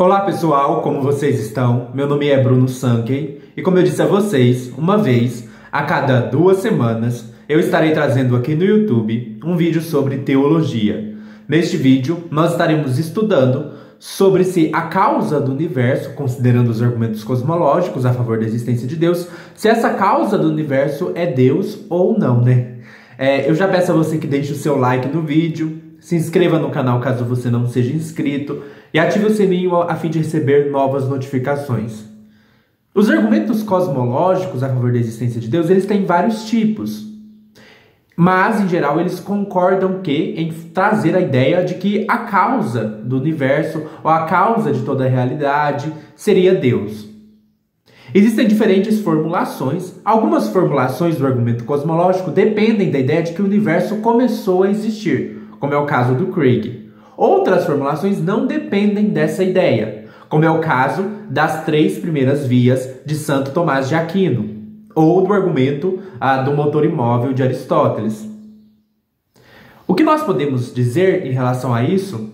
Olá pessoal, como vocês estão? Meu nome é Bruno Sankey e como eu disse a vocês, uma vez a cada 2 semanas eu estarei trazendo aqui no YouTube um vídeo sobre teologia. Neste vídeo nós estaremos estudando sobre se a causa do universo, considerando os argumentos cosmológicos a favor da existência de Deus, se essa causa do universo é Deus ou não, né? Eu já peço a você que deixe o seu like no vídeo, se inscreva no canal caso você não seja inscrito e ative o sininho a fim de receber novas notificações. Os argumentos cosmológicos a favor da existência de Deus, eles têm vários tipos. Mas, em geral, eles concordam em trazer a ideia de que a causa do universo ou a causa de toda a realidade seria Deus. Existem diferentes formulações. Algumas formulações do argumento cosmológico dependem da ideia de que o universo começou a existir, como é o caso do Craig. Outras formulações não dependem dessa ideia, como é o caso das 3 primeiras vias de Santo Tomás de Aquino, ou do argumento do motor imóvel de Aristóteles. O que nós podemos dizer em relação a isso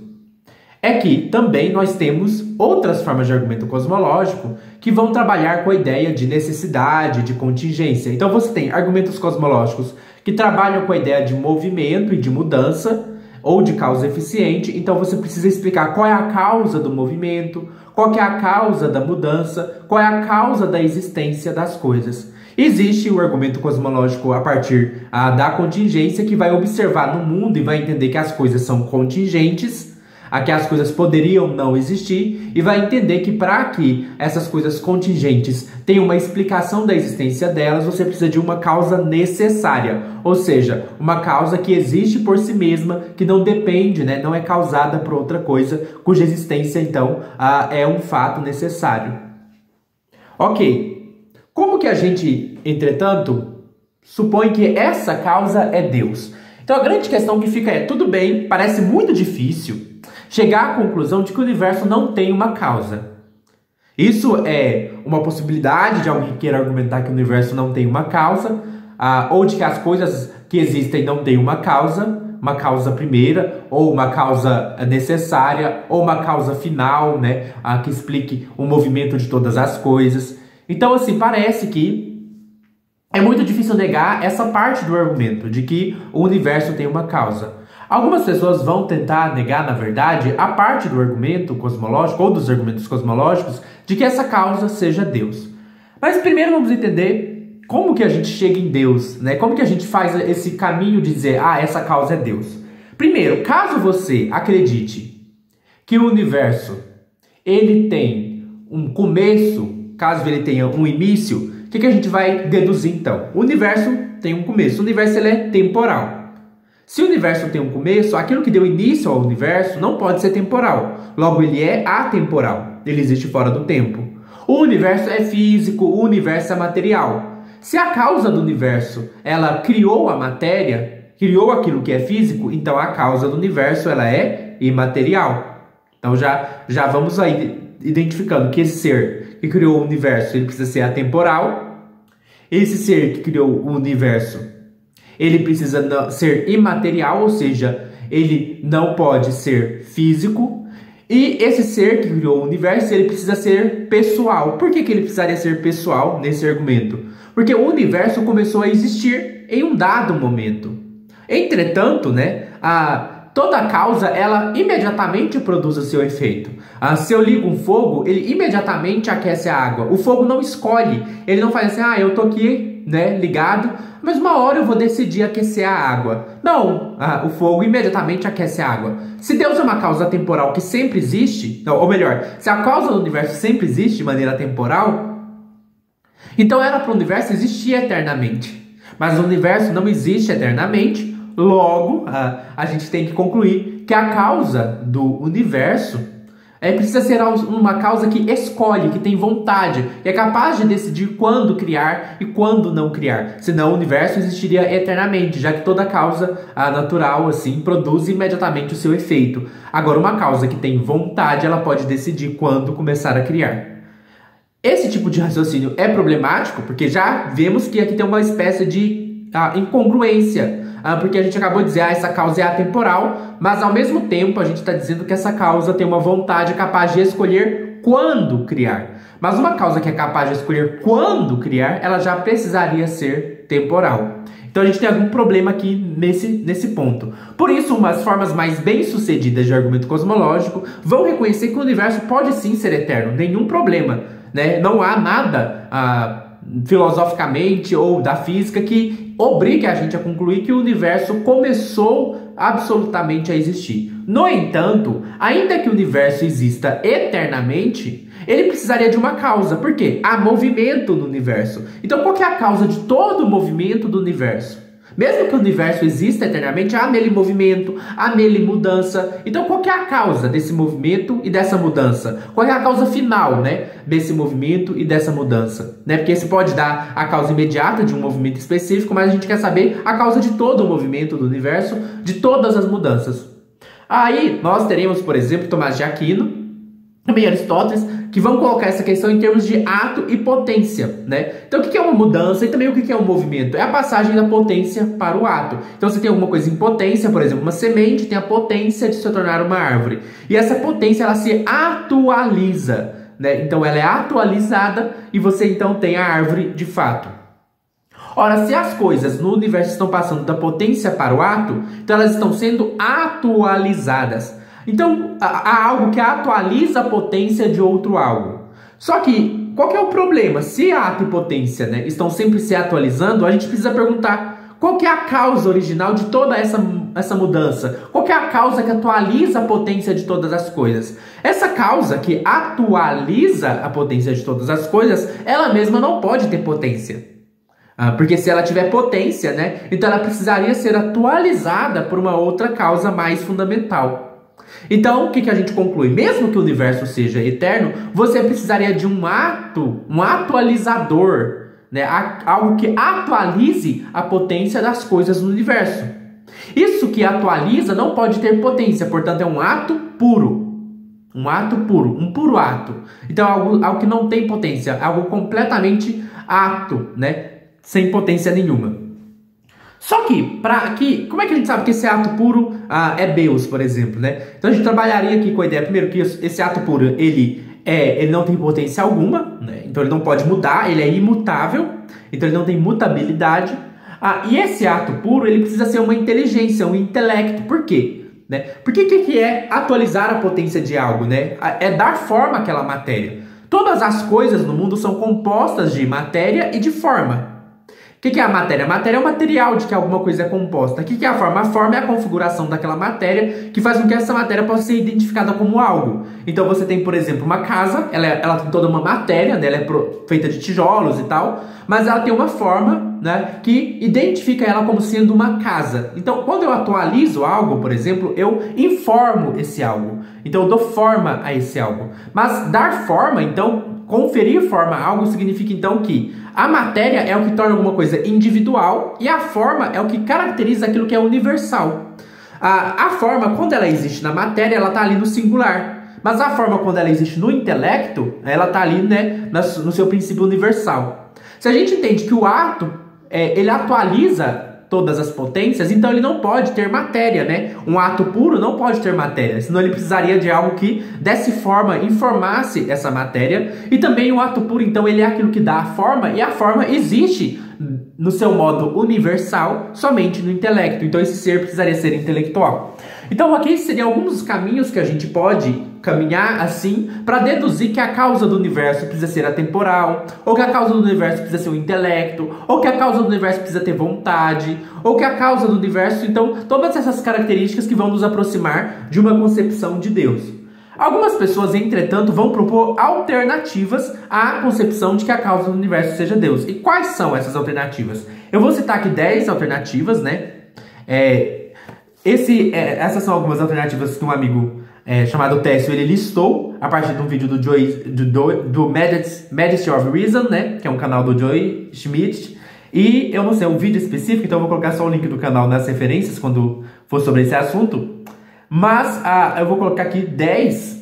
é que também nós temos outras formas de argumento cosmológico que vão trabalhar com a ideia de necessidade, de contingência. Então você tem argumentos cosmológicos que trabalham com a ideia de movimento e de mudança, ou de causa eficiente. Então você precisa explicar qual é a causa do movimento, qual que é a causa da mudança, qual é a causa da existência das coisas. Existe o argumento cosmológico a partir da contingência, que vai observar no mundo e vai entender que as coisas são contingentes, que as coisas poderiam não existir, e vai entender que para que essas coisas contingentes tenham uma explicação da existência delas, você precisa de uma causa necessária, ou seja, uma causa que existe por si mesma, que não depende, não é causada por outra coisa, cuja existência, então, é um fato necessário. Ok, como que a gente, entretanto, supõe que essa causa é Deus? Então a grande questão que fica é, tudo bem, parece muito difícil chegar à conclusão de que o universo não tem uma causa. Isso é uma possibilidade de alguém que queira argumentar que o universo não tem uma causa, ou de que as coisas que existem não têm uma causa primeira, ou uma causa necessária, ou uma causa final, que explique o movimento de todas as coisas. Então, assim, parece que é muito difícil negar essa parte do argumento, de que o universo tem uma causa. Algumas pessoas vão tentar negar, na verdade, a parte do argumento cosmológico, ou dos argumentos cosmológicos, de que essa causa seja Deus. Mas primeiro vamos entender como que a gente chega em Deus, Como que a gente faz esse caminho de dizer, essa causa é Deus. Primeiro, caso você acredite que o universo, ele tem um começo, caso ele tenha um início, o que a gente vai deduzir então? O universo tem um começo, o universo ele é temporal. Se o universo tem um começo, aquilo que deu início ao universo não pode ser temporal. Logo, ele é atemporal. Ele existe fora do tempo. O universo é físico, o universo é material. Se a causa do universo, ela criou a matéria, criou aquilo que é físico, então a causa do universo, ela é imaterial. Então já vamos aí identificando que esse ser que criou o universo, ele precisa ser atemporal. Esse ser que criou o universo, ele precisa ser imaterial, ou seja, ele não pode ser físico. E esse ser que criou o universo, ele precisa ser pessoal. Por que ele precisaria ser pessoal nesse argumento? Porque o universo começou a existir em um dado momento. Entretanto, toda causa, ela imediatamente produz o seu efeito. Se eu ligo um fogo, ele imediatamente aquece a água. O fogo não escolhe. Ele não faz assim, eu tô aqui, ligado, mas uma hora eu vou decidir aquecer a água. Não, o fogo imediatamente aquece a água. Se Deus é uma causa temporal que sempre existe, ou melhor, se a causa do universo sempre existe de maneira temporal, então era para o universo existir eternamente. Mas o universo não existe eternamente, logo a gente tem que concluir que a causa do universo precisa ser uma causa que escolhe, que tem vontade, que é capaz de decidir quando criar e quando não criar. Senão o universo existiria eternamente, já que toda causa natural assim produz imediatamente o seu efeito. Agora, uma causa que tem vontade, ela pode decidir quando começar a criar. Esse tipo de raciocínio é problemático, porque já vemos que aqui tem uma espécie de incongruência porque a gente acabou de dizer, essa causa é atemporal, mas ao mesmo tempo a gente está dizendo que essa causa tem uma vontade capaz de escolher quando criar. Mas uma causa que é capaz de escolher quando criar, ela já precisaria ser temporal. Então a gente tem algum problema aqui nesse ponto. Por isso, umas formas mais bem-sucedidas de argumento cosmológico vão reconhecer que o universo pode sim ser eterno, nenhum problema, né? Não há nada filosoficamente ou da física que obrigue a gente a concluir que o universo começou absolutamente a existir. No entanto, ainda que o universo exista eternamente, ele precisaria de uma causa. Por quê? Há movimento no universo. Então, qual que é a causa de todo o movimento do universo? Mesmo que o universo exista eternamente, há nele movimento, há nele mudança. Então, qual que é a causa desse movimento e dessa mudança? Qual é a causa final, né, desse movimento e dessa mudança? Né? Porque você pode dar a causa imediata de um movimento específico, mas a gente quer saber a causa de todo o movimento do universo, de todas as mudanças. Aí, nós teremos, por exemplo, Tomás de Aquino, também Aristóteles, que vão colocar essa questão em termos de ato e potência, né? Então, o que é uma mudança e também o que é um movimento? É a passagem da potência para o ato. Então, você tem alguma coisa em potência, por exemplo, uma semente tem a potência de se tornar uma árvore. E essa potência, ela se atualiza, né? Então, ela é atualizada e você, então, tem a árvore de fato. Ora, se as coisas no universo estão passando da potência para o ato, então elas estão sendo atualizadas. Então, há algo que atualiza a potência de outro algo. Só que, qual que é o problema? Se a ato e potência, né, estão sempre se atualizando, a gente precisa perguntar qual que é a causa original de toda essa mudança? Qual que é a causa que atualiza a potência de todas as coisas? Essa causa que atualiza a potência de todas as coisas, ela mesma não pode ter potência. Porque se ela tiver potência, né, então ela precisaria ser atualizada por uma outra causa mais fundamental. Então, o que a gente conclui? Mesmo que o universo seja eterno, você precisaria de um atualizador, né? Algo que atualize a potência das coisas no universo. Isso que atualiza não pode ter potência, portanto é um ato puro. Um ato puro, um puro ato. Então, algo que não tem potência, algo completamente ato, né? Sem potência nenhuma. Só que, como é que a gente sabe que esse ato puro é Deus, por exemplo, né? Então a gente trabalharia aqui com a ideia, primeiro, que esse ato puro, ele não tem potência alguma, né? Então ele não pode mudar, ele é imutável, então ele não tem mutabilidade. E esse ato puro, ele precisa ser uma inteligência, um intelecto. Por quê? Né? Porque o que é atualizar a potência de algo, né? É dar forma àquela matéria. Todas as coisas no mundo são compostas de matéria e de forma. O que é a matéria? A matéria é o material de que alguma coisa é composta. O que é a forma? A forma é a configuração daquela matéria que faz com que essa matéria possa ser identificada como algo. Então você tem, por exemplo, uma casa, ela tem toda uma matéria, né? Ela é feita de tijolos e tal, mas ela tem uma forma, né, que identifica ela como sendo uma casa. Então, quando eu atualizo algo, por exemplo, eu informo esse algo. Então, eu dou forma a esse algo. Mas dar forma, então, conferir forma a algo significa, então, que a matéria é o que torna alguma coisa individual e a forma é o que caracteriza aquilo que é universal. A forma, quando ela existe na matéria, ela está ali no singular. Mas a forma, quando ela existe no intelecto, ela está ali, né, no seu princípio universal. Se a gente entende que o ato, ele atualiza todas as potências, então ele não pode ter matéria, né? Um ato puro não pode ter matéria, senão ele precisaria de algo que desse forma, informasse essa matéria. E também o ato puro, então, ele é aquilo que dá a forma, e a forma existe no seu modo universal somente no intelecto. Então esse ser precisaria ser intelectual. Então aqui seriam alguns caminhos que a gente pode caminhar assim para deduzir que a causa do universo precisa ser atemporal, ou que a causa do universo precisa ser o intelecto, ou que a causa do universo precisa ter vontade, ou que a causa do universo, então, todas essas características que vão nos aproximar de uma concepção de Deus. Algumas pessoas, entretanto, vão propor alternativas à concepção de que a causa do universo seja Deus. E quais são essas alternativas? Eu vou citar aqui 10 alternativas, né? Essas são algumas alternativas que um amigo chamado Técio, ele listou a partir de um vídeo do Majesty of Reason, né? Que é um canal do Joy Schmidt. E eu não sei, um vídeo específico, então eu vou colocar só o link do canal nas referências quando for sobre esse assunto. Mas eu vou colocar aqui 10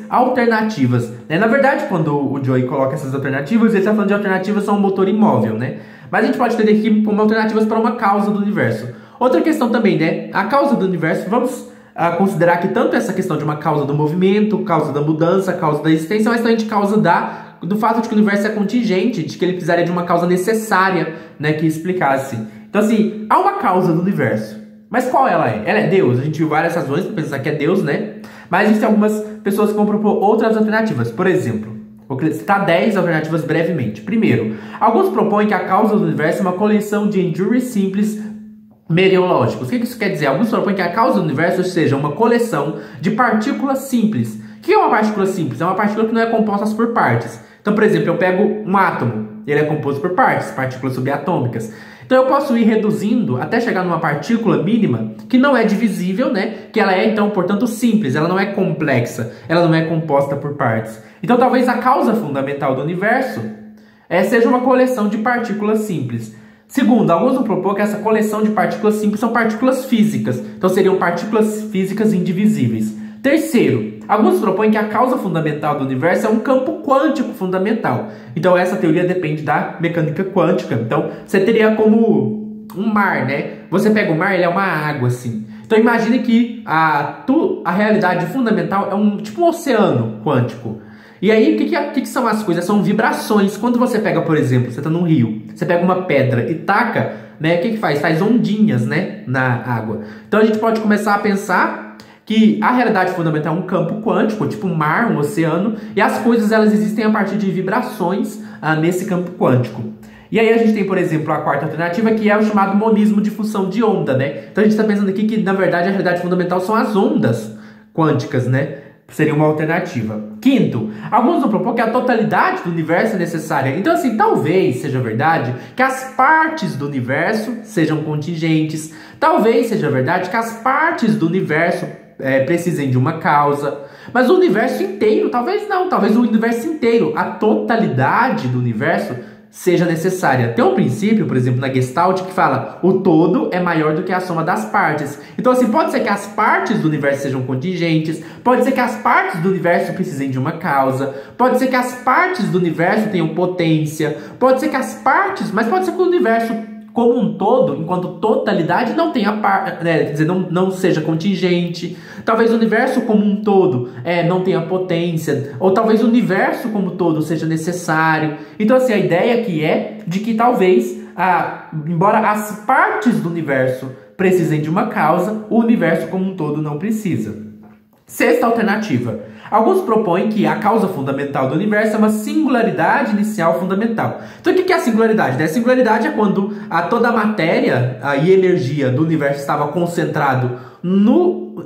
alternativas. Na verdade, quando o Joy coloca essas alternativas, ele está falando de alternativas a um motor imóvel, né? Mas a gente pode entender aqui como alternativas para uma causa do universo. Outra questão também, né? A causa do universo, vamos considerar que tanto essa questão de uma causa do movimento, causa da mudança, causa da existência, mas também de causa do fato de que o universo é contingente, de que ele precisaria de uma causa necessária, né, que explicasse. Então, assim, há uma causa do universo. Mas qual ela é? Ela é Deus. A gente viu várias razões para pensar que é Deus, né? Mas existem algumas pessoas que vão propor outras alternativas. Por exemplo, vou citar 10 alternativas brevemente. Primeiro, alguns propõem que a causa do universo é uma coleção de endurance simples meteorológicos. O que isso quer dizer? Alguns propõem que a causa do universo seja uma coleção de partículas simples. O que é uma partícula simples? É uma partícula que não é composta por partes. Então, por exemplo, eu pego um átomo, ele é composto por partes, partículas subatômicas. Então eu posso ir reduzindo até chegar numa partícula mínima que não é divisível, né? Que ela é, então, portanto, simples, ela não é complexa, ela não é composta por partes. Então talvez a causa fundamental do universo seja uma coleção de partículas simples. Segundo, alguns vão propor que essa coleção de partículas simples são partículas físicas, então seriam partículas físicas indivisíveis. Terceiro, alguns propõem que a causa fundamental do universo é um campo quântico fundamental. Então essa teoria depende da mecânica quântica. Então você teria como um mar, né? Você pega o mar, ele é uma água assim. Então imagine que a realidade fundamental é tipo um oceano quântico. E aí, o que são as coisas? São vibrações. Quando você pega, por exemplo, você está num rio, você pega uma pedra e taca, né? O que faz? Faz ondinhas, né? Na água. Então a gente pode começar a pensar que a realidade fundamental é um campo quântico, tipo um mar, um oceano, e as coisas elas existem a partir de vibrações nesse campo quântico. E aí a gente tem, por exemplo, a quarta alternativa, que é o chamado monismo de função de onda, né? Então a gente está pensando aqui que, na verdade, a realidade fundamental são as ondas quânticas, né? Seria uma alternativa. Quinto, alguns vão propor que a totalidade do universo é necessária. Então, assim, talvez seja verdade que as partes do universo sejam contingentes. Talvez seja verdade que as partes do universo precisem de uma causa. Mas o universo inteiro, talvez não. Talvez o universo inteiro, a totalidade do universo seja necessária. Tem um princípio, por exemplo, na Gestalt, que fala o todo é maior do que a soma das partes. Então, assim, pode ser que as partes do universo sejam contingentes, pode ser que as partes do universo precisem de uma causa, pode ser que as partes do universo tenham potência, pode ser que as partes, mas pode ser que o universo como um todo, enquanto totalidade, não tenha quer dizer, não seja contingente. Talvez o universo como um todo não tenha potência, ou talvez o universo como um todo seja necessário. Então, assim, a ideia aqui é de que talvez, embora as partes do universo precisem de uma causa, o universo como um todo não precisa. Sexta alternativa. Alguns propõem que a causa fundamental do universo é uma singularidade inicial fundamental. Então, o que é a singularidade? A singularidade é quando toda a matéria e energia do universo estava concentrado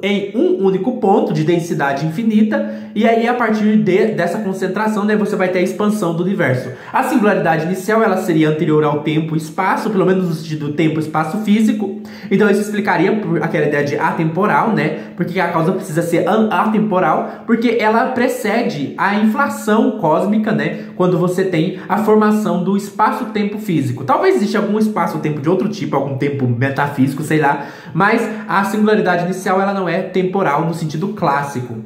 em um único ponto de densidade infinita, e aí a partir dessa concentração, né, você vai ter a expansão do universo. A singularidade inicial ela seria anterior ao tempo e espaço, pelo menos no sentido do tempo e espaço físico. Então isso explicaria aquela ideia de atemporal, né? Porque a causa precisa ser atemporal, porque ela precede a inflação cósmica, né? Quando você tem a formação do espaço-tempo físico. Talvez exista algum espaço-tempo de outro tipo, algum tempo metafísico, sei lá, mas a singularidade inicial ela não é temporal no sentido clássico.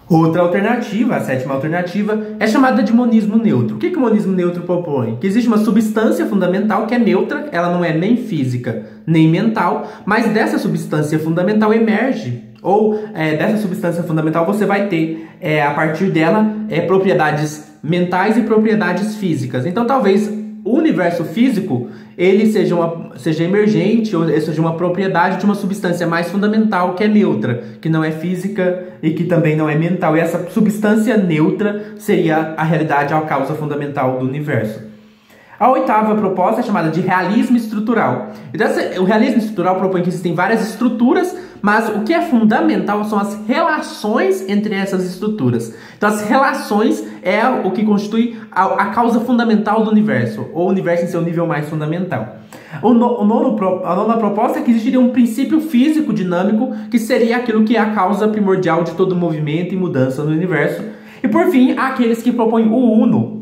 Outra alternativa, a sétima alternativa, é chamada de monismo neutro. O que o monismo neutro propõe? Que existe uma substância fundamental que é neutra, ela não é nem física nem mental, mas dessa substância fundamental emerge, ou dessa substância fundamental você vai ter, a partir dela, propriedades mentais e propriedades físicas. Então talvez o universo físico ele seja emergente, ou seja uma propriedade de uma substância mais fundamental que é neutra, que não é física e que também não é mental. E essa substância neutra seria a realidade, a causa fundamental do universo. A oitava proposta é chamada de realismo estrutural. Então, o realismo estrutural propõe que existem várias estruturas, mas o que é fundamental são as relações entre essas estruturas. Então, as relações é o que constitui a causa fundamental do universo, ou o universo em seu nível mais fundamental. A nona proposta é que existiria um princípio físico dinâmico, que seria aquilo que é a causa primordial de todo movimento e mudança no universo. E, por fim, há aqueles que propõem o uno.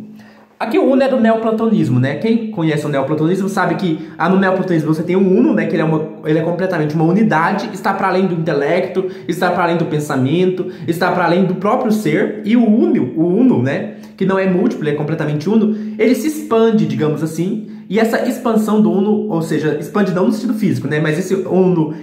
Aqui o uno é do neoplatonismo, né? Quem conhece o neoplatonismo sabe que no neoplatonismo você tem o uno, né? Que ele é completamente uma unidade, está para além do intelecto, está para além do pensamento, está para além do próprio ser. E o uno, né? Que não é múltiplo, é completamente uno, ele se expande, digamos assim, E essa expansão do uno, ou seja, expande não no sentido físico, né? Mas esse uno,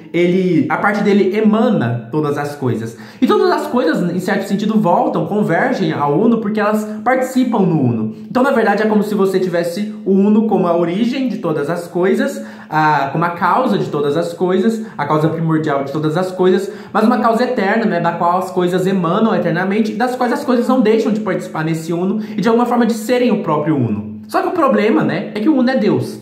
a parte dele emana todas as coisas. E todas as coisas, em certo sentido, voltam, convergem ao uno porque elas participam no uno. Então, na verdade, é como se você tivesse o uno como a origem de todas as coisas, como a causa de todas as coisas, a causa primordial de todas as coisas, mas uma causa eterna, né? Da qual as coisas emanam eternamente, das quais as coisas não deixam de participar nesse uno e de alguma forma de serem o próprio uno. Só que o problema, né, é que o uno é Deus.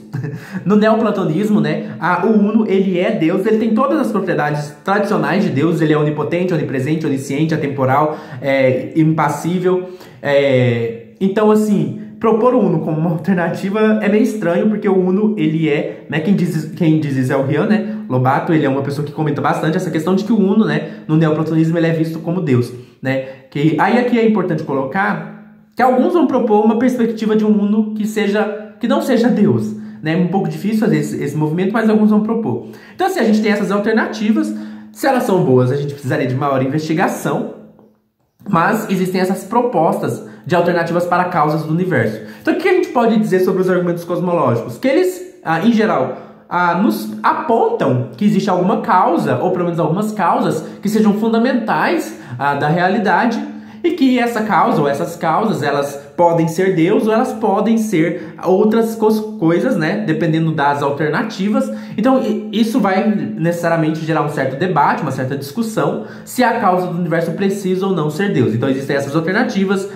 No neoplatonismo, né, o uno, ele é Deus, ele tem todas as propriedades tradicionais de Deus, ele é onipotente, onipresente, onisciente, atemporal, impassível. Então, assim, propor o uno como uma alternativa é meio estranho, porque o uno, ele é, né, quem diz isso é o Rian, né, Lobato, ele é uma pessoa que comenta bastante essa questão de que o uno, né, no neoplatonismo, ele é visto como Deus, né. Aí aqui é importante colocar que alguns vão propor uma perspectiva de um uno que não seja Deus, né? É um pouco difícil fazer esse movimento, mas alguns vão propor. Então, assim, a gente tem essas alternativas. Se elas são boas, a gente precisaria de maior investigação, mas existem essas propostas de alternativas para causas do universo. Então, o que a gente pode dizer sobre os argumentos cosmológicos? Que eles, em geral, nos apontam que existe alguma causa, ou pelo menos algumas causas, que sejam fundamentais da realidade, e que essa causa ou essas causas, elas podem ser Deus ou elas podem ser outras coisas, né? Dependendo das alternativas. Então, isso vai necessariamente gerar um certo debate, uma certa discussão, se a causa do universo precisa ou não ser Deus. Então, existem essas alternativas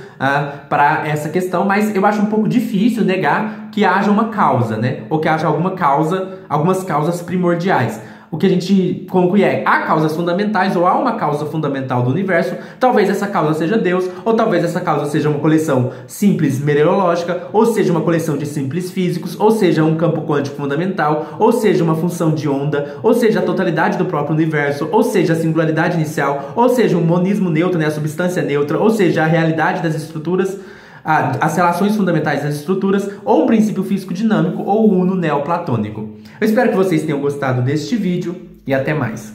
para essa questão, mas eu acho um pouco difícil negar que haja uma causa, né? Ou que haja algumas causas primordiais. O que a gente conclui há causas fundamentais ou há uma causa fundamental do universo. Talvez essa causa seja Deus, ou talvez essa causa seja uma coleção simples meteorológica, ou seja uma coleção de simples físicos, ou seja um campo quântico fundamental, ou seja uma função de onda, ou seja a totalidade do próprio universo, ou seja a singularidade inicial, ou seja um monismo neutro, né, a substância neutra, ou seja a realidade das estruturas, as relações fundamentais das estruturas, ou um princípio físico dinâmico, ou o uno neoplatônico. Eu espero que vocês tenham gostado deste vídeo e até mais.